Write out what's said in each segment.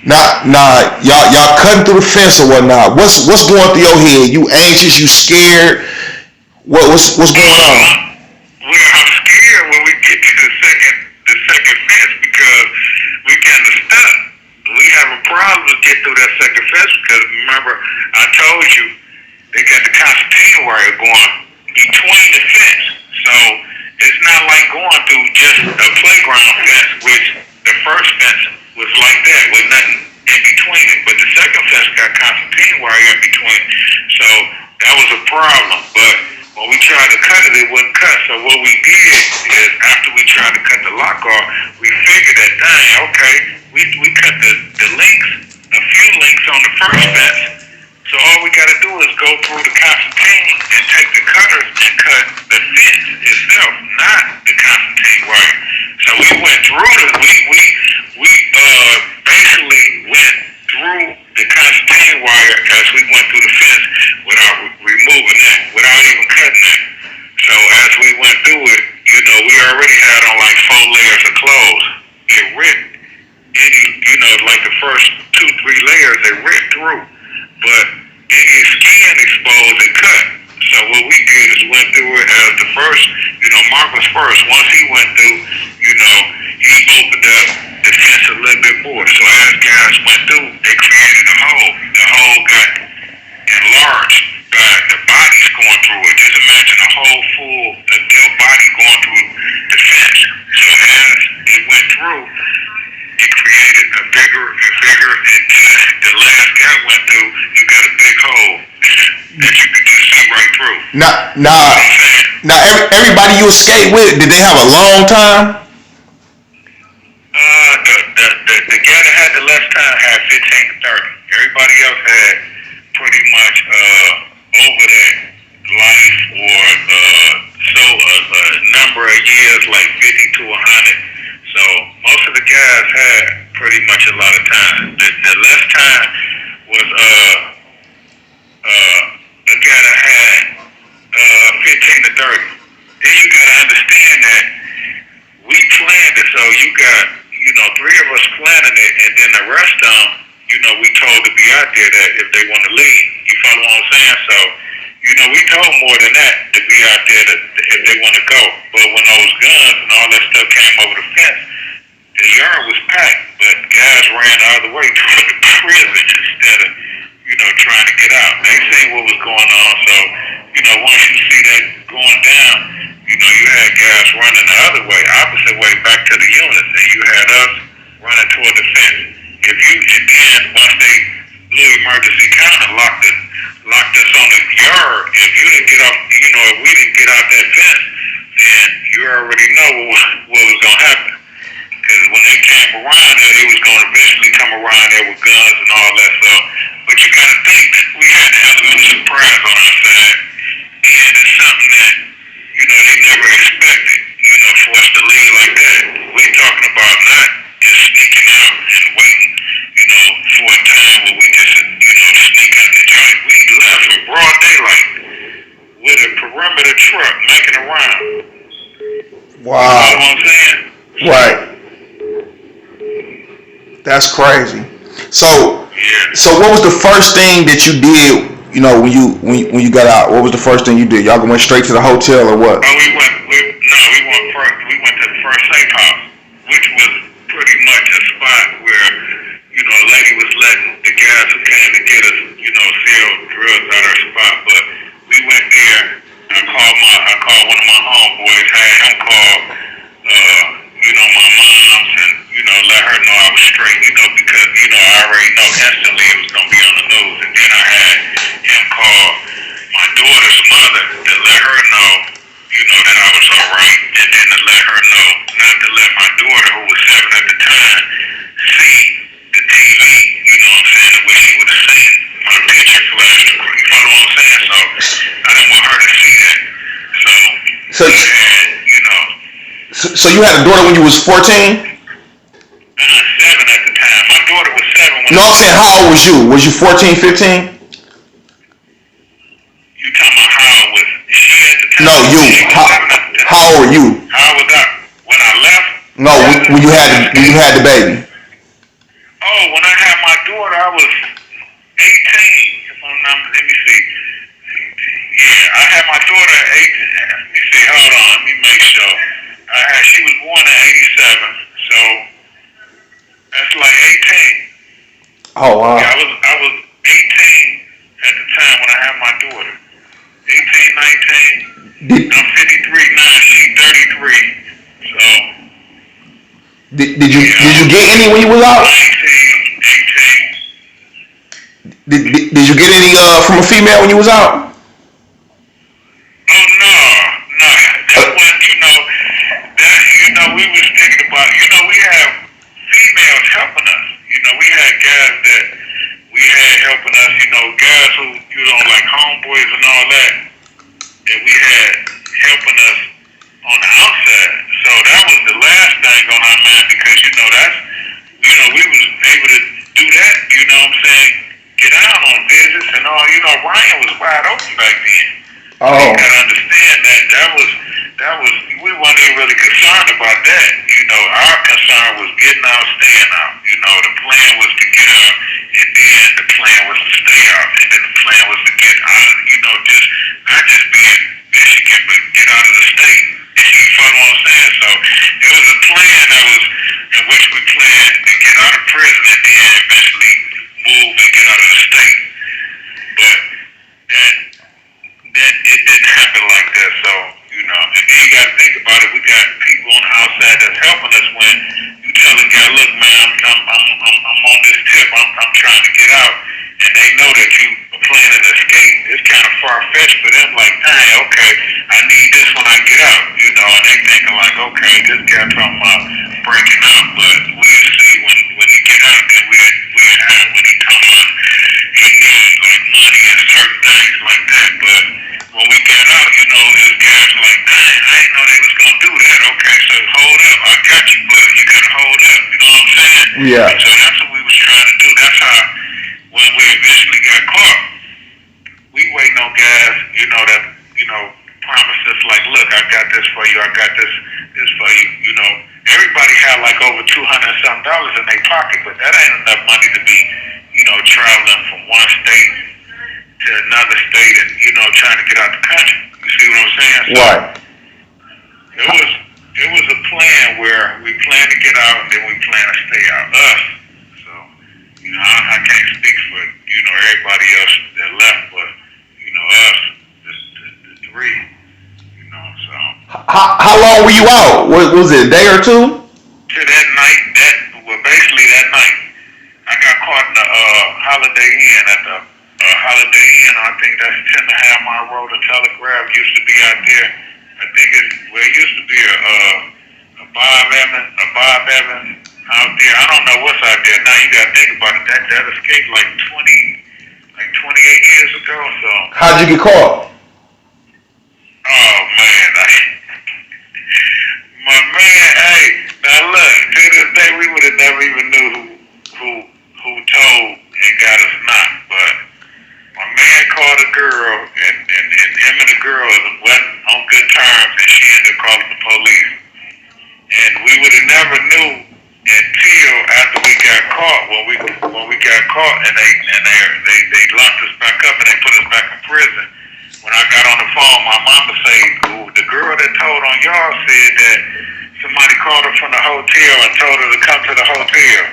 Nah, y'all cutting through the fence or whatnot. What's going through your head? You anxious? You scared? What's going on? Well, I'm scared when we get to the second fence because we kind of stuck. We have a problem to get through that second fence because remember I told you they got the concertina wire going between the fence, so it's not like going through just a playground fence, which the first fence was like that with nothing in between it, but the second fence got concertina wire in between, so that was a problem. But when we tried to cut it, it wouldn't cut. So what we did is after we tried to cut the lock off, we figured that, dang, okay, we cut the links, a few links on the first fence. So all we got to do is go through the concertina and take the cutters and cut the fence itself, not the concertina wire. So we went through we basically went through the concertina wire as we went through the fence without removing that, without even cutting it. So as we went through it, we already had on like 4 layers of clothes. It ripped like the first 2-3 layers, they ripped through. But any skin exposed and cut. So what we did is went through it as the first, Mark was first. Once he went through, he opened up the fence a little bit more. So as guys went through, they created a hole. The hole got enlarged by the bodies going through it. Just imagine a whole full adult body going through the fence. So as it went through, it created a bigger and bigger until the last guy went through, you got a big hole that you could just see right through. Now, everybody you escaped with, did they have a long time? The guy that had the less time had 15 to 30. Everybody else had pretty much over that life or a number of years, like 50 to 100. So most of the guys had pretty much a lot of time. The less time was a guy that had 15 to 30. Then you got to understand that we planned it, so you got 3 of us planning it, and then the rest of them, we told to be out there that if they want to leave. You follow what I'm saying? So we told more than that to be out there if they want to go. But when those guns and all that stuff came over the fence, the yard was packed, but guys ran the other way toward the prison instead of, trying to get out. They seen what was going on, so, once you see that going down, you had guys running the other way, opposite way back to the units, and you had us running toward the fence. And then once they blew emergency counter, locked us on the yard, if you didn't get off, if we didn't get out that fence, then you already know what was going to happen. Because when they came around there, they was going to eventually come around there with guns and all that stuff. But you got to think that we had the element of surprise on our side. And it's something that, they never expected, for us to leave like that. We're talking about not just sneaking out and waiting, for a time where we just, sneak out the joint. We left in broad daylight with a perimeter truck making a round. Wow. You know what I'm saying? Right. That's crazy. So what was the first thing that you did? When you got out, what was the first thing you did? Y'all went straight to the hotel or what? Oh, we went to the first safe house, which was pretty much a spot where a lady was letting the guys who came to get us, sell drugs out of her spot. But we went there. I called one of my homeboys, had him call my mom's and let her know I was straight, because I already know instantly it was gonna be on the news. And then I had him call my daughter's mother to let her know, that I was alright, and then to let her know not to let my daughter, who was 7 at the time, see the TV, the way she would have seen my picture flashed. You follow what I'm saying? So I didn't want her to see that. So you had a daughter when you was 14? 7 at the time. My daughter was 7 when No, I'm saying how old was you? Was you 14, 15? You talking about how old was she at the time? No, you. How old were you? How was I when I left? No, when you had the baby. Oh, Oh, when I had my daughter, I was 18. If I'm not, let me see. Yeah, I had my daughter at 18. Let me see. Hold on. Let me make sure. She was born in 87, so that's like 18. Oh Yeah, wow. I was 18 at the time when I had my daughter. 18, 19. Did I'm 53 now. She's 33. So did you yeah, did I you was get any when you was out? 19, 18. Did you get any from a female when you was out? Oh no, no. That Uh, was, we was thinking about, we have females helping us. We had guys that we had helping us, guys who, like homeboys and all that we had helping us on the outside. So that was the last thing on our mind because, that's, we was able to do that, what I'm saying, get out on visits and all. Ryan was wide open back then. So you oh. gotta understand that was we weren't even really concerned about that. Our concern was getting out, staying out. The plan was to get out, and then the plan was to stay out, and then the plan was to get out. Just not just be in Michigan, but get out of the state. You follow what I'm saying? So it was a plan that was in which we planned to get out of prison and then eventually move and get out of the state. But that it didn't happen like that. So, and then you got to think about it. We got people on the outside that's helping us when you tell a guy, look, man, I'm on this tip. I'm trying to get out, and they know that you are planning to escape. It's kind of far fetched for them. Like, dang, okay, I need this when I get out. And they thinking like, okay, this guy talking about breaking out, but we'll see when he get out. Then we'll have when he come out. He needs like money and certain things like that, but when we got out, this guy's like, dang, I didn't know they was gonna do that. Okay, so hold up, I got you, but you gotta hold up. You know what I'm saying? Yeah. So that's what we was trying to do. That's how when we eventually got caught, we waiting on guys, that promised us like, look, I got this for you, I got this for you. Everybody had like over $200 and something in their pocket, but that ain't enough money to be, traveling from one state to another state and, trying to get out the country. You see what I'm saying? So Right. it was a plan where we planned to get out and then we planned to stay out. Us. So, I can't speak for, everybody else that left, but, us, the three, so. How long were you out? Was it a day or two? To that night, basically that night, I got caught in the Holiday Inn at the Holiday Inn. I think that's 10 and a half mile road. The Telegraph used to be out there. I think it used to be a Bob Evans out there. I don't know what's out there now. You got to think about it. That escaped like 28 years ago. So. How'd you get caught? Oh man, my man. Hey, now look. To this day, we would have never even knew who told and got us knocked. But my man called a girl, and him and the girl wasn't on good terms, and she ended up calling the police. And we would have never knew until after we got caught. When we got caught, and they locked us back up and they put us back in prison. When I got on the phone, my mama said, the girl that told on y'all said that somebody called her from the hotel and told her to come to the hotel.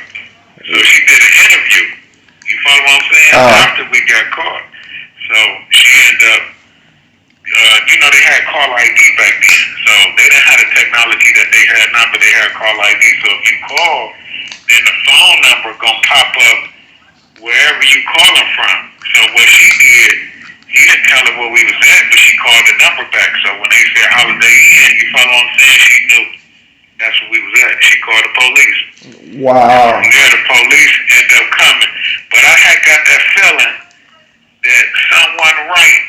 So she did an interview. You follow what I'm saying? After we got caught. So she ended up, they had call ID back then. So they didn't have the technology that they had now, but they had call ID. So if you call, then the phone number gonna pop up wherever you calling from. So what she did, he didn't tell her where we was at, but she called the number back. So when they said Holiday Inn, you follow what I'm saying? She knew that's where we was at. She called the police. Wow. From there, the police ended up coming. But I had got that feeling that someone right,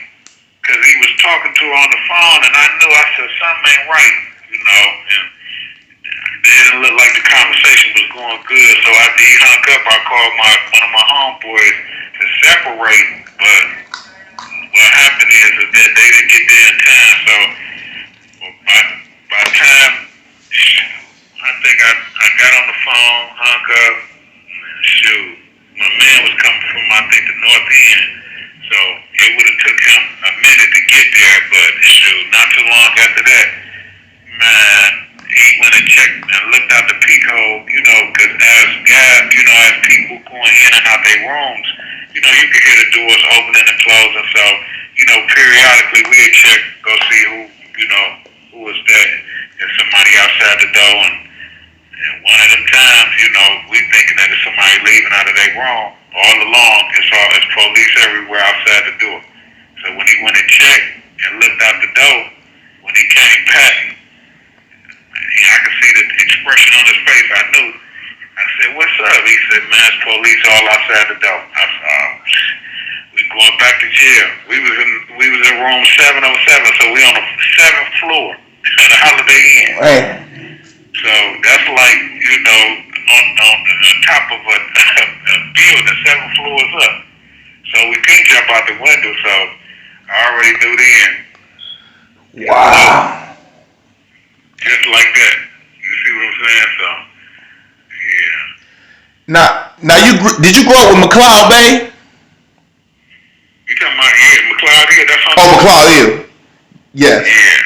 because he was talking to her on the phone, and I knew, I said, something ain't right, and it didn't look like the conversation was going good. So after he hung up, I called one of my homeboys to separate, but what happened is that they didn't get there in time. So by the time I think I got on the phone, hung up, shoot, my man was coming from, I think, the north end. So it would have took him a minute to get there, but shoot, not too long after that, man, he went and checked and looked out the peek hole, you know, because as guys, you know, as people going in and out their rooms, you know, you could hear the doors opening and closing. So, you know, periodically we'd check, go see who, you know, who was that. There's somebody outside the door, and one of them times, you know, we thinking that it's somebody leaving out of their room. All along, it's police everywhere outside the door. So when he went and checked and looked out the door, when he came back, I could see the expression on his face. I knew. I said, "What's up?" He said, "Man, it's police all outside the door." I said, "We going back to jail." We was in room 707, so we on the 7th floor at a Holiday Inn. Right. So that's like, you know, on the top of a building, 7 floors up. So we couldn't jump out the window. So I already knew then. Wow. Just like that. You see what I'm saying? So, yeah. Now did you grow up with MatthewsBey? You talking about, McLeod Hill? That's Oh, MatthewsBey Hill. Yes. Yeah.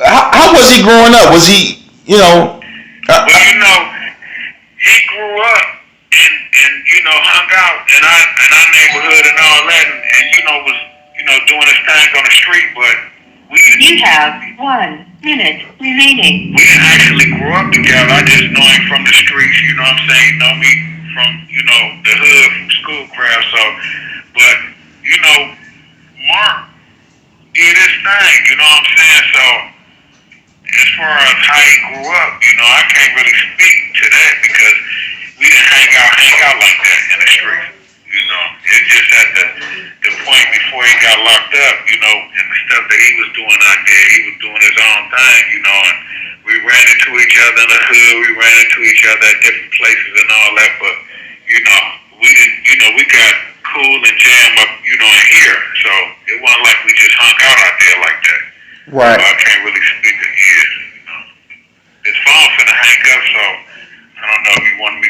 How was he growing up? Was he, you know? Well, you know, he grew up and you know, hung out in our neighborhood and all that, and you know, was, you know, doing his thing on the street, but you have 1 minute remaining. We didn't actually grow up together. I just know him from the streets, you know what I'm saying? You know me from, you know, the hood, from Schoolcraft. So, but, you know, Mark did his thing, you know what I'm saying? So, as far as how he grew up, you know, I can't really speak to that because we didn't hang out like that in the streets. You know, it's just at the point before he got locked up, you know, and the stuff that he was doing out there, he was doing his own thing, you know, and we ran into each other in the hood, we ran into each other at different places and all that, but, you know, we didn't, you know, we got cool and jam up, you know, in here, so it wasn't like we just hung out there like that. Right. So I can't really speak to his, you know. His phone finna hang up, so I don't know if you want me